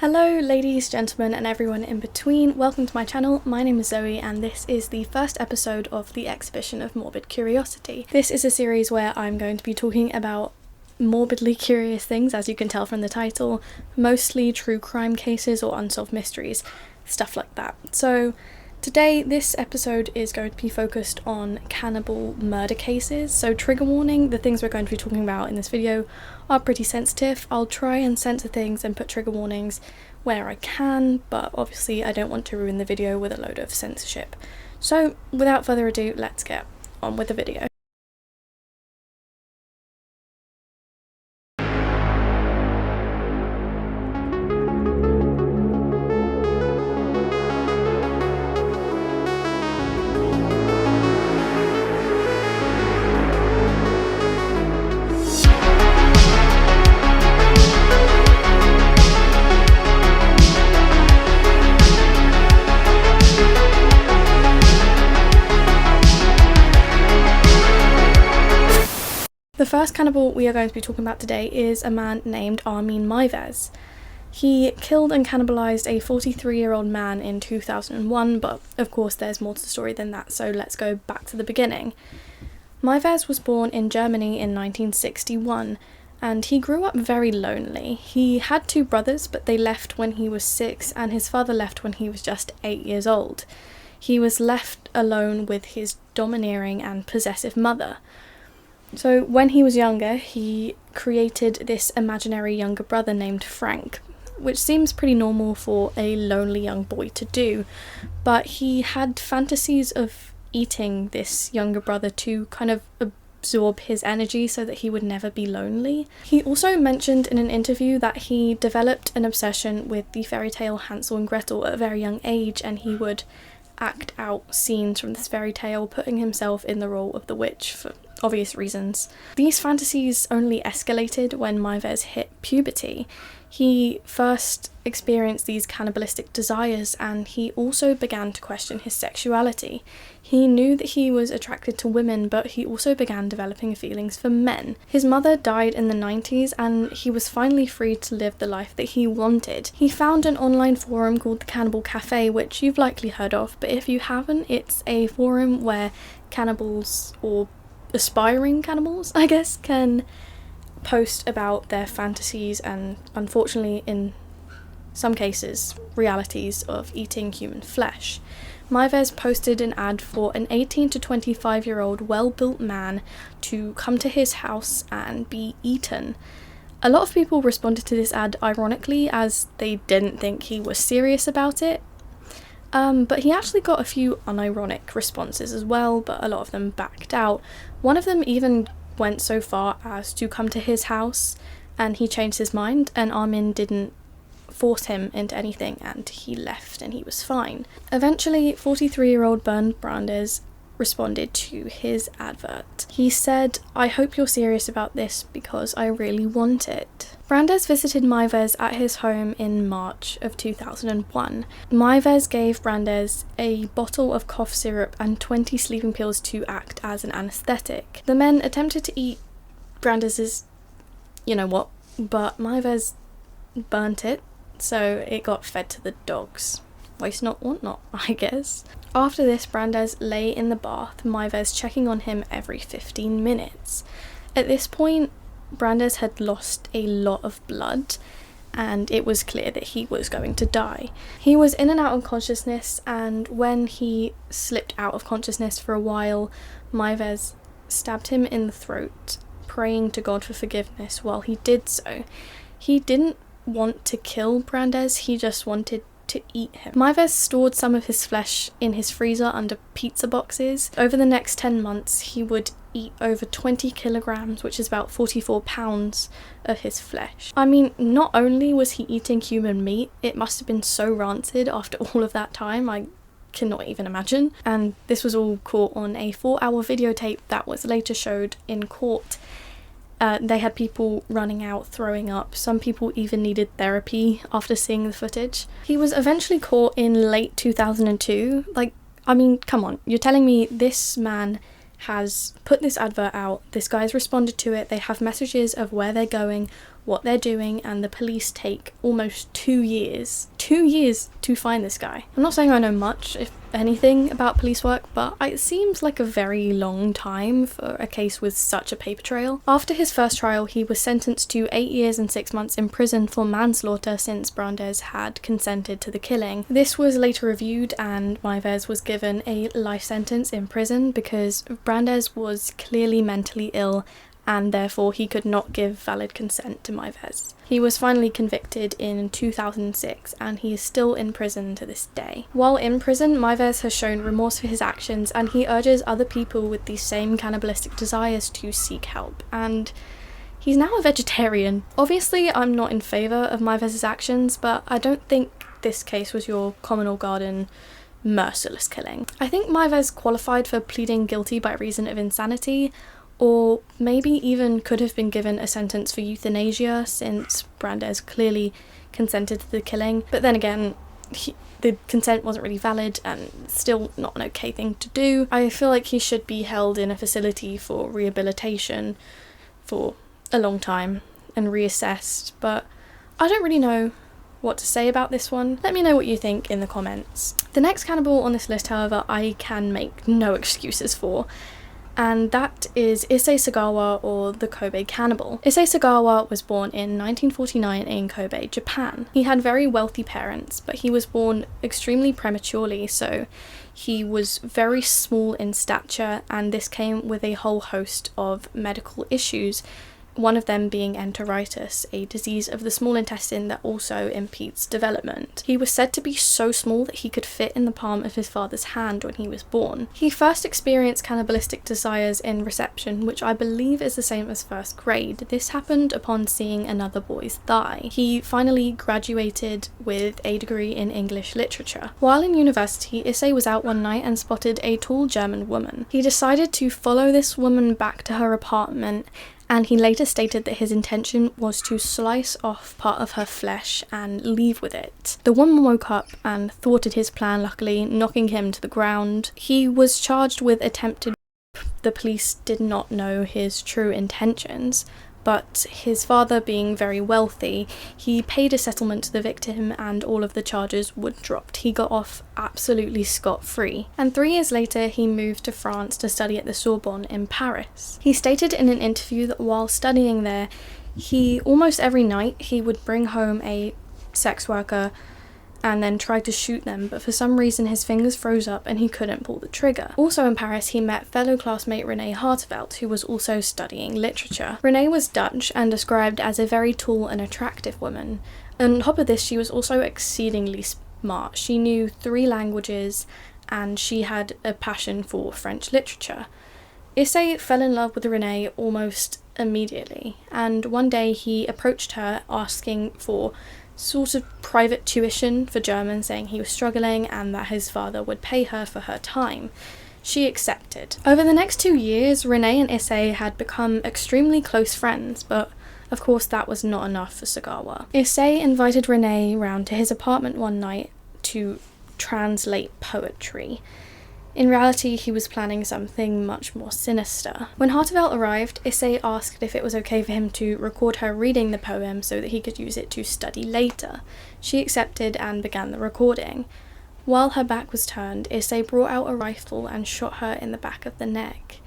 Hello ladies, gentlemen and everyone in between, welcome to my channel. My name is Zoe and this is the first episode of the exhibition of Morbid Curiosity. This is a series where I'm going to be talking about morbidly curious things, as you can tell from the title, mostly true crime cases or unsolved mysteries, stuff like that. So today this episode is going to be focused on cannibal murder cases, so trigger warning, the things we're going to be talking about in this video are pretty sensitive. I'll try and censor things and put trigger warnings where I can, but obviously I don't want to ruin the video with a load of censorship. So without further ado, let's get on with the video. The first cannibal we are going to be talking about today is a man named Armin Meiwes. He killed and cannibalized a 43-year-old man in 2001, but of course there's more to the story than that, so let's go back to the beginning. Meiwes was born in Germany in 1961, and he grew up very lonely. He had two brothers, but they left when he was 6, and his father left when he was just 8 years old. He was left alone with his domineering and possessive mother. So when he was younger, he created this imaginary younger brother named Frank, which seems pretty normal for a lonely young boy to do, but he had fantasies of eating this younger brother to kind of absorb his energy so that he would never be lonely. He also mentioned in an interview that he developed an obsession with the fairy tale Hansel and Gretel at a very young age, and he would act out scenes from this fairy tale, putting himself in the role of the witch for obvious reasons. These fantasies only escalated when Meiwes hit puberty. He first experienced these cannibalistic desires, and he also began to question his sexuality. He knew that he was attracted to women, but he also began developing feelings for men. His mother died in the 90s, and he was finally free to live the life that he wanted. He found an online forum called the Cannibal Cafe, which you've likely heard of, but if you haven't, it's a forum where cannibals, or aspiring cannibals, I guess, can post about their fantasies and, unfortunately, in some cases, realities of eating human flesh. Meiwes posted an ad for an 18 to 25-year-old well-built man to come to his house and be eaten. A lot of people responded to this ad ironically, as they didn't think he was serious about it. But he actually got a few unironic responses as well, but a lot of them backed out. One of them even went so far as to come to his house, and he changed his mind, and Armin didn't force him into anything, and he left and he was fine. Eventually, 43-year-old Bernd Brandes responded to his advert. He said, "I hope you're serious about this because I really want it." Brandes visited Meiwes at his home in March of 2001. Meiwes gave Brandes a bottle of cough syrup and 20 sleeping pills to act as an anaesthetic. The men attempted to eat Brandes's you-know-what, but Meiwes burnt it, so it got fed to the dogs. Waste not, want not, I guess. After this, Brandes lay in the bath, Meiwes checking on him every 15 minutes. At this point, Brandes had lost a lot of blood, and it was clear that he was going to die. He was in and out of consciousness, and when he slipped out of consciousness for a while, Meiwes stabbed him in the throat, praying to God for forgiveness while he did so. He didn't want to kill Brandes, he just wanted to eat him. Meiwes stored some of his flesh in his freezer under pizza boxes. Over the next 10 months, he would eat over 20 kilograms, which is about 44 pounds of his flesh. I mean, not only was he eating human meat, it must have been so rancid after all of that time, I cannot even imagine. And this was all caught on a 4-hour videotape that was later showed in court. They had people running out, throwing up. Some people even needed therapy after seeing the footage. He was eventually caught in late 2002. I mean, come on, you're telling me this man has put this advert out. This guy's responded to it. They have messages of where they're going, what they're doing, and the police take almost 2 years. 2 years to find this guy. I'm not saying I know much, if anything, about police work, but it seems like a very long time for a case with such a paper trail. After his first trial, he was sentenced to 8 years and 6 months in prison for manslaughter, since Brandes had consented to the killing. This was later reviewed and Maives was given a life sentence in prison because Brandes was clearly mentally ill and therefore he could not give valid consent to Maives. He was finally convicted in 2006 and he is still in prison to this day. While in prison, Maives has shown remorse for his actions and he urges other people with these same cannibalistic desires to seek help, and he's now a vegetarian. Obviously, I'm not in favour of Maives' actions, but I don't think this case was your common or garden merciless killing. I think Maives qualified for pleading guilty by reason of insanity, or maybe even could have been given a sentence for euthanasia, since Brandes clearly consented to the killing. But then again, the consent wasn't really valid and still not an okay thing to do. I feel like he should be held in a facility for rehabilitation for a long time and reassessed, but I don't really know what to say about this one. Let me know what you think in the comments. The next cannibal on this list, however, I can make no excuses for, and that is Issei Sagawa, or the Kobe Cannibal. Issei Sagawa was born in 1949 in Kobe, Japan. He had very wealthy parents, but he was born extremely prematurely, so he was very small in stature, and this came with a whole host of medical issues, one of them being enteritis, a disease of the small intestine that also impedes development. He was said to be so small that he could fit in the palm of his father's hand when he was born. He first experienced cannibalistic desires in reception, which I believe is the same as first grade. This happened upon seeing another boy's thigh. He finally graduated with a degree in English literature. While in university, Issei was out one night and spotted a tall German woman. He decided to follow this woman back to her apartment, and he later stated that his intention was to slice off part of her flesh and leave with it. The woman woke up and thwarted his plan, luckily, knocking him to the ground. He was charged with attempted rape. The police did not know his true intentions, but his father being very wealthy, he paid a settlement to the victim and all of the charges were dropped. He got off absolutely scot-free. And 3 years later, he moved to France to study at the Sorbonne in Paris. He stated in an interview that while studying there, almost every night he would bring home a sex worker and then tried to shoot them, but for some reason his fingers froze up and he couldn't pull the trigger. Also in Paris, he met fellow classmate Renee Hartevelt, who was also studying literature. Renee was Dutch and described as a very tall and attractive woman. On top of this, she was also exceedingly smart. She knew 3 languages and she had a passion for French literature. Issei fell in love with Renee almost immediately, and one day he approached her asking for sort of private tuition for German, saying he was struggling and that his father would pay her for her time. She accepted. Over the next 2 years, Renee and Issei had become extremely close friends, but of course that was not enough for Sagawa. Issei invited Renee round to his apartment one night to translate poetry. In reality, he was planning something much more sinister. When Hartevelt arrived, Issei asked if it was okay for him to record her reading the poem so that he could use it to study later. She accepted and began the recording. While her back was turned, Issei brought out a rifle and shot her in the back of the neck.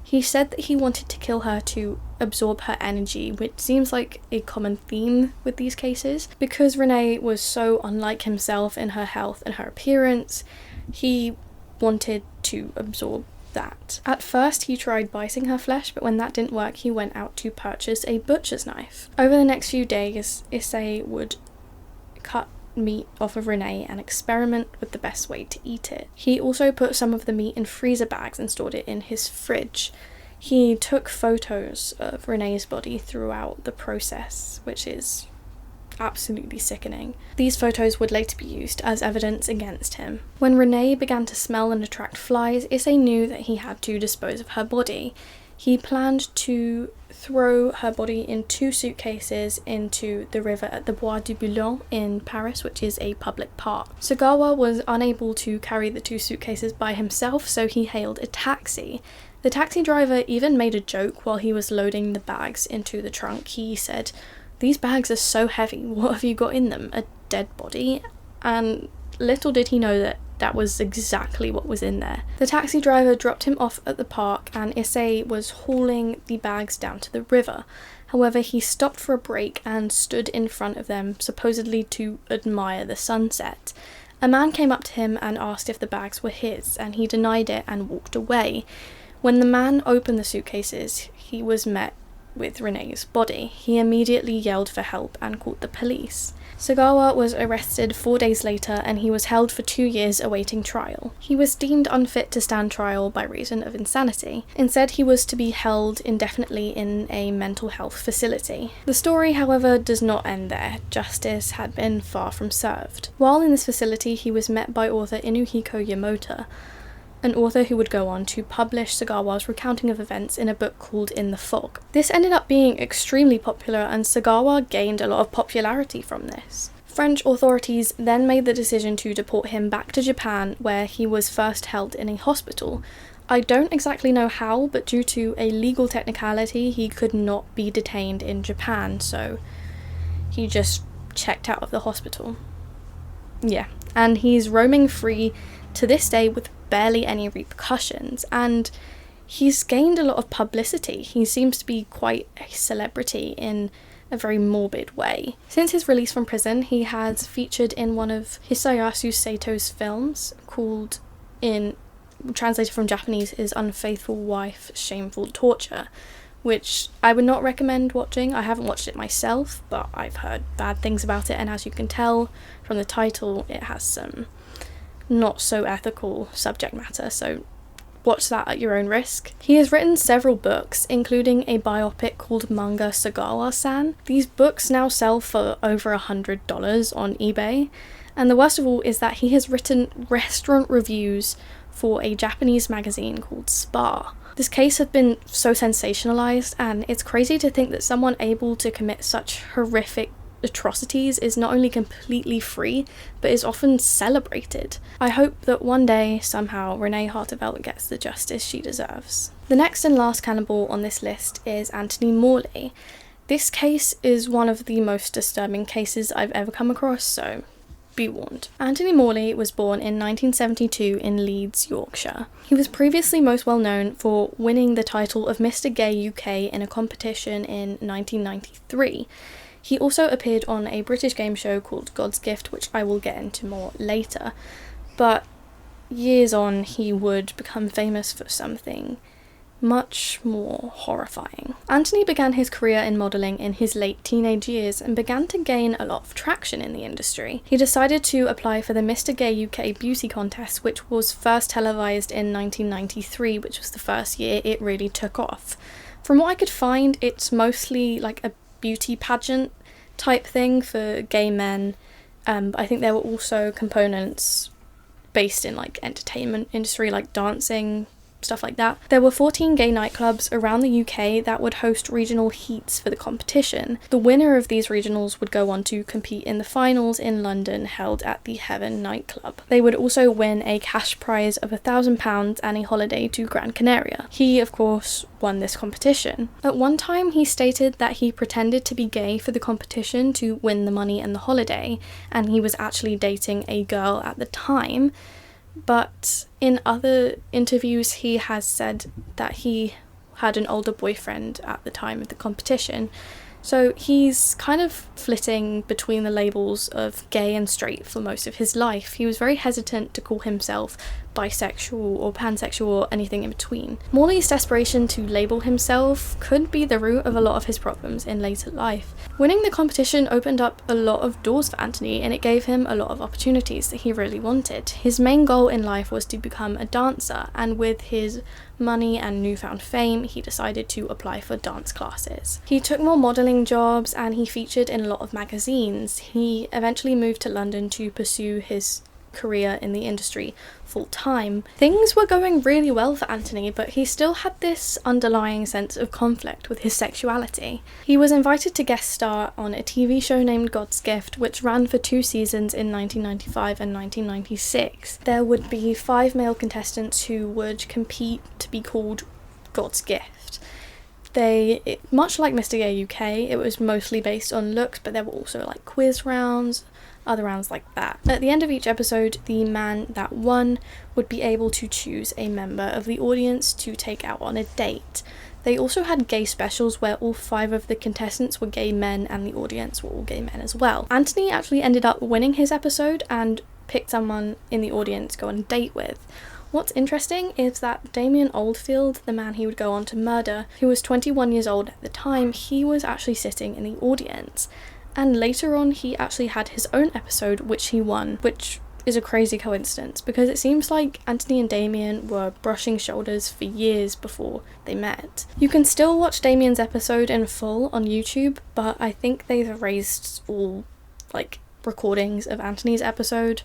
He said that he wanted to kill her to absorb her energy, which seems like a common theme with these cases. Because Renee was so unlike himself in her health and her appearance, he wanted to absorb that. At first he tried biting her flesh, but when that didn't work, he went out to purchase a butcher's knife. Over the next few days, Issei would cut meat off of Renee and experiment with the best way to eat it. He also put some of the meat in freezer bags and stored it in his fridge. He took photos of Renee's body throughout the process, which is absolutely sickening. These photos would later be used as evidence against him. When Renee began to smell and attract flies, Issei knew that he had to dispose of her body. He planned to throw her body in 2 suitcases into the river at the Bois du Boulogne in Paris, which is a public park. Sagawa was unable to carry the 2 suitcases by himself, so he hailed a taxi, The taxi driver even made a joke while he was loading the bags into the trunk. He said, "These bags are so heavy, what have you got in them? A dead body?" And little did he know that that was exactly what was in there. The taxi driver dropped him off at the park and Issei was hauling the bags down to the river. However, he stopped for a break and stood in front of them, supposedly to admire the sunset. A man came up to him and asked if the bags were his, and he denied it and walked away. When the man opened the suitcases, he was met with Renee's body. He immediately yelled for help and called the police. Sagawa was arrested 4 days later and he was held for 2 years awaiting trial. He was deemed unfit to stand trial by reason of insanity. Instead, he was to be held indefinitely in a mental health facility. The story, however, does not end there. Justice had been far from served. While in this facility, he was met by author Inuhiko Yamota, an author who would go on to publish Sagawa's recounting of events in a book called In the Fog. This ended up being extremely popular and Sagawa gained a lot of popularity from this. French authorities then made the decision to deport him back to Japan, where he was first held in a hospital. I don't exactly know how, but due to a legal technicality, he could not be detained in Japan, so he just checked out of the hospital. Yeah, and he's roaming free to this day with barely any repercussions, and he's gained a lot of publicity. He seems to be quite a celebrity in a very morbid way. Since his release from prison, he has featured in one of Hisayasu Sato's films called, in translated from Japanese, is Unfaithful Wife, Shameful Torture, which I would not recommend watching. I haven't watched it myself, but I've heard bad things about it, and as you can tell from the title, it has some not so ethical subject matter, so watch that at your own risk. He has written several books, including a biopic called Manga Sagawa-san. These books now sell for over $100 on eBay, and the worst of all is that he has written restaurant reviews for a Japanese magazine called Spa. This case has been so sensationalized, and it's crazy to think that someone able to commit such horrific atrocities is not only completely free, but is often celebrated. I hope that one day, somehow, Renee Hartevelt gets the justice she deserves. The next and last cannibal on this list is Anthony Morley. This case is one of the most disturbing cases I've ever come across, so be warned. Anthony Morley was born in 1972 in Leeds, Yorkshire. He was previously most well known for winning the title of Mr. Gay UK in a competition in 1993. He also appeared on a British game show called God's Gift, which I will get into more later, but years on he would become famous for something much more horrifying. Anthony began his career in modelling in his late teenage years and began to gain a lot of traction in the industry. He decided to apply for the Mr. Gay UK beauty contest, which was first televised in 1993, which was the first year it really took off. From what I could find, it's mostly like a beauty pageant type thing for gay men, but I think there were also components based in like entertainment industry, like dancing, stuff like that. There were 14 gay nightclubs around the UK that would host regional heats for the competition. The winner of these regionals would go on to compete in the finals in London, held at the Heaven nightclub. They would also win a cash prize of £1,000 and a holiday to Gran Canaria. He, of course, won this competition. At one time, he stated that he pretended to be gay for the competition to win the money and the holiday, and he was actually dating a girl at the time. But in other interviews, he has said that he had an older boyfriend at the time of the competition. So he's kind of flitting between the labels of gay and straight for most of his life. He was very hesitant to call himself bisexual or pansexual or anything in between. Morley's desperation to label himself could be the root of a lot of his problems in later life. Winning the competition opened up a lot of doors for Anthony, and it gave him a lot of opportunities that he really wanted. His main goal in life was to become a dancer, and with his money and newfound fame, he decided to apply for dance classes. He took more modelling jobs and he featured in a lot of magazines. He eventually moved to London to pursue his career in the industry full time. Things were going really well for Anthony, but he still had this underlying sense of conflict with his sexuality. He was invited to guest star on a TV show named God's Gift, which ran for 2 seasons in 1995 and 1996. There would be 5 male contestants who would compete to be called God's gift. Much like Mr. Gay UK, it was mostly based on looks, but there were also like quiz rounds, other rounds like that. At the end of each episode, the man that won would be able to choose a member of the audience to take out on a date. They also had gay specials where all 5 of the contestants were gay men and the audience were all gay men as well. Anthony actually ended up winning his episode and picked someone in the audience to go on a date with. What's interesting is that Damien Oldfield, the man he would go on to murder, who was 21 years old at the time, he was actually sitting in the audience. And later on, he actually had his own episode, which he won, which is a crazy coincidence because it seems like Anthony and Damien were brushing shoulders for years before they met. You can still watch Damien's episode in full on YouTube, but I think they've erased all, recordings of Anthony's episode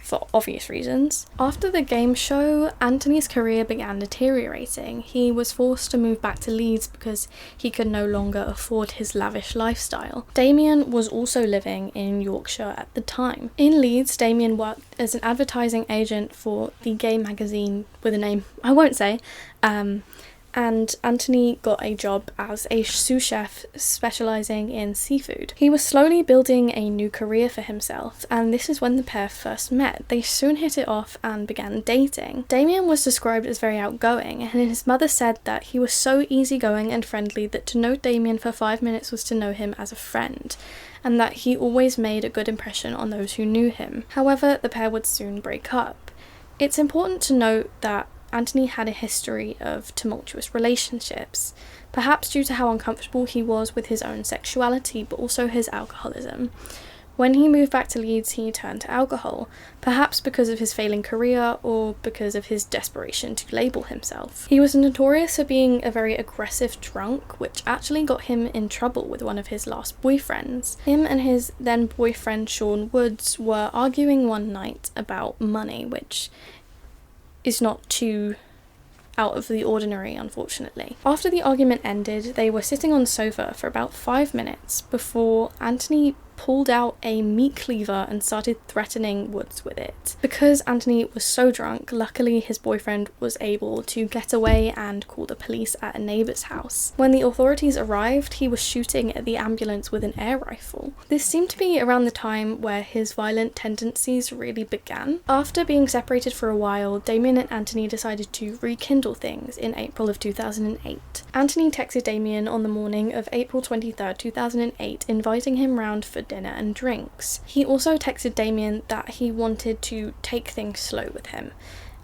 for obvious reasons. After the game show, Anthony's career began deteriorating. He was forced to move back to Leeds because he could no longer afford his lavish lifestyle. Damien was also living in Yorkshire at the time. In Leeds, Damien worked as an advertising agent for the gay magazine with a name I won't say, and Anthony got a job as a sous chef specialising in seafood. He was slowly building a new career for himself, and this is when the pair first met. They soon hit it off and began dating. Damien was described as very outgoing, and his mother said that he was so easygoing and friendly that to know Damien for 5 minutes was to know him as a friend, and that he always made a good impression on those who knew him. However, the pair would soon break up. It's important to note that Anthony had a history of tumultuous relationships, perhaps due to how uncomfortable he was with his own sexuality, but also his alcoholism. When he moved back to Leeds, he turned to alcohol, perhaps because of his failing career or because of his desperation to label himself. He was notorious for being a very aggressive drunk, which actually got him in trouble with one of his last boyfriends. Him and his then boyfriend Sean Woods were arguing one night about money, which is not too out of the ordinary, unfortunately. After the argument ended, they were sitting on the sofa for about 5 minutes before Anthony pulled out a meat cleaver and started threatening Woods with it. Because Anthony was so drunk, luckily his boyfriend was able to get away and call the police at a neighbour's house. When the authorities arrived, he was shooting at the ambulance with an air rifle. This seemed to be around the time where his violent tendencies really began. After being separated for a while, Damien and Anthony decided to rekindle things in April of 2008. Anthony texted Damien on the morning of April 23rd, 2008, inviting him round for dinner and drinks. He also texted Damien that he wanted to take things slow with him,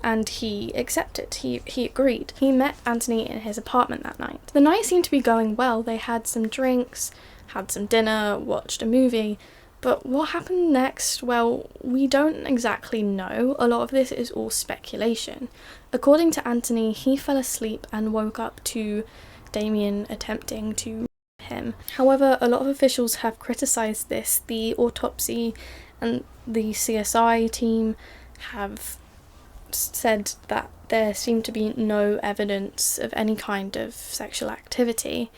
and he accepted. He agreed. He met Anthony in his apartment that night. The night seemed to be going well. They had some drinks, had some dinner, watched a movie, but what happened next? Well, we don't exactly know. A lot of this is all speculation. According to Anthony, he fell asleep and woke up to Damien attempting to him. However, a lot of officials have criticised this. The autopsy and the CSI team have said that there seemed to be no evidence of any kind of sexual activity,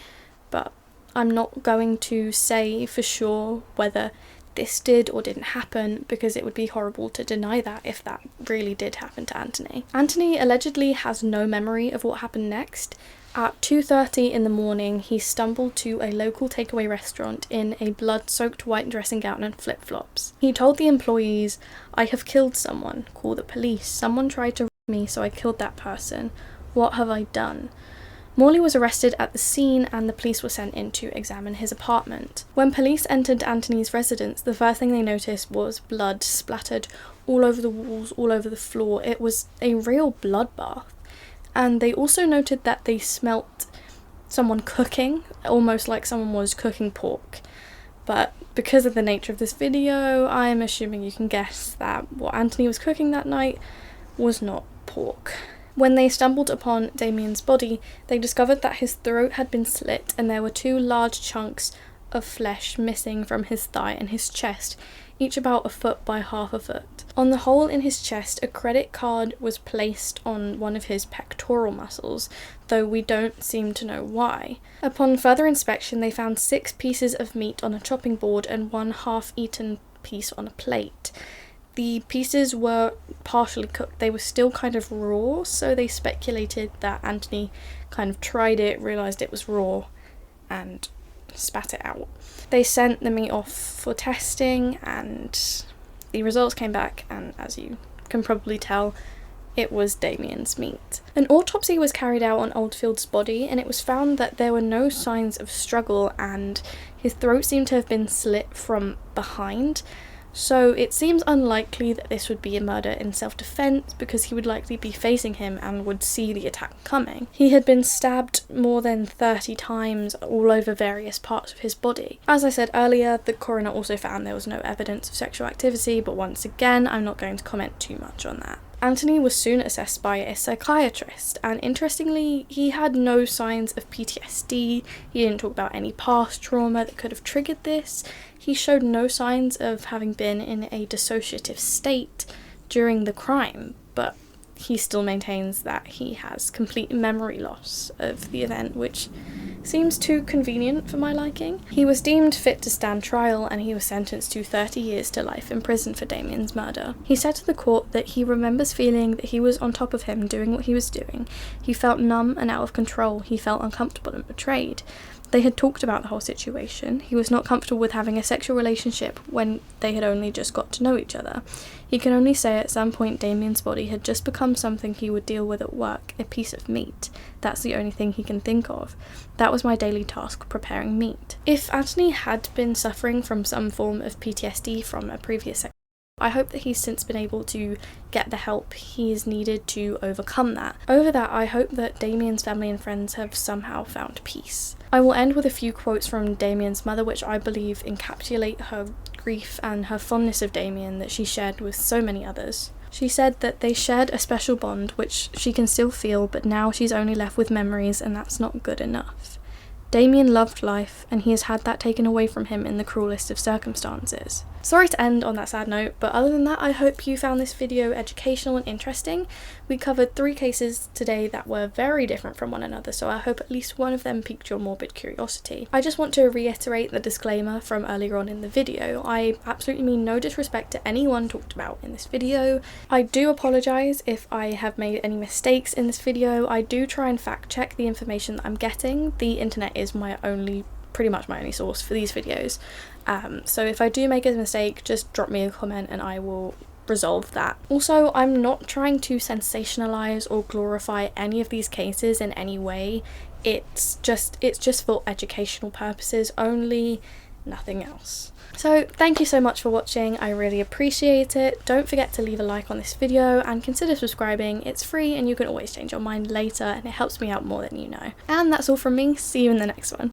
but I'm not going to say for sure whether this did or didn't happen, because it would be horrible to deny that if that really did happen to Anthony. Anthony allegedly has no memory of what happened next. At 2:30 in the morning, he stumbled to a local takeaway restaurant in a blood-soaked white dressing gown and flip-flops. He told the employees, "I have killed someone. Call the police. Someone tried to rape me, so I killed that person. What have I done?" Morley was arrested at the scene and the police were sent in to examine his apartment. When police entered Anthony's residence, the first thing they noticed was blood splattered all over the walls, all over the floor. It was a real bloodbath. And they also noted that they smelt someone cooking, almost like someone was cooking pork. But because of the nature of this video, I'm assuming you can guess that what Anthony was cooking that night was not pork. When they stumbled upon Damien's body, they discovered that his throat had been slit and there were 2 large chunks of flesh missing from his thigh and his chest, each about 1 foot by 1/2 foot. On the hole in his chest, a credit card was placed on one of his pectoral muscles, though we don't seem to know why. Upon further inspection, they found 6 pieces of meat on a chopping board and 1 half-eaten piece on a plate. The pieces were partially cooked, they were still kind of raw, so they speculated that Anthony kind of tried it, realised it was raw, and spat it out. They sent the meat off for testing, and the results came back, and as you can probably tell, it was Damien's meat. An autopsy was carried out on Oldfield's body, and it was found that there were no signs of struggle, and his throat seemed to have been slit from behind. So it seems unlikely that this would be a murder in self-defense, because he would likely be facing him and would see the attack coming. He had been stabbed more than 30 times all over various parts of his body. As I said earlier, the coroner also found there was no evidence of sexual activity, but once again, I'm not going to comment too much on that. Anthony was soon assessed by a psychiatrist, and interestingly, he had no signs of PTSD, he didn't talk about any past trauma that could have triggered this, he showed no signs of having been in a dissociative state during the crime, but he still maintains that he has complete memory loss of the event, which seems too convenient for my liking. He was deemed fit to stand trial, and he was sentenced to 30 years to life in prison for Damien's murder. He said to the court that he remembers feeling that he was on top of him doing what he was doing. He felt numb and out of control. He felt uncomfortable and betrayed. They had talked about the whole situation. He was not comfortable with having a sexual relationship when they had only just got to know each other. He can only say at some point Damien's body had just become something he would deal with at work, a piece of meat. That's the only thing he can think of. That was my daily task, preparing meat. If Anthony had been suffering from some form of PTSD from a previous sex, I hope that he's since been able to get the help he is needed to overcome that. Over that, I hope that Damien's family and friends have somehow found peace. I will end with a few quotes from Damien's mother, which I believe encapsulate her grief and her fondness of Damien that she shared with so many others. She said that they shared a special bond which she can still feel, but now she's only left with memories, and that's not good enough. Damien loved life, and he has had that taken away from him in the cruelest of circumstances. Sorry to end on that sad note, but other than that, I hope you found this video educational and interesting. We covered 3 cases today that were very different from one another, so I hope at least one of them piqued your morbid curiosity. I just want to reiterate the disclaimer from earlier on in the video. I absolutely mean no disrespect to anyone talked about in this video. I do apologise if I have made any mistakes in this video. I do try and fact check the information that I'm getting. The internet is pretty much my only source for these videos. So if I do make a mistake, just drop me a comment and I will resolve that. Also, I'm not trying to sensationalize or glorify any of these cases in any way. It's just for educational purposes only, nothing else. So thank you so much for watching, I really appreciate it. Don't forget to leave a like on this video and consider subscribing. It's free and you can always change your mind later, and it helps me out more than you know. And that's all from me, see you in the next one.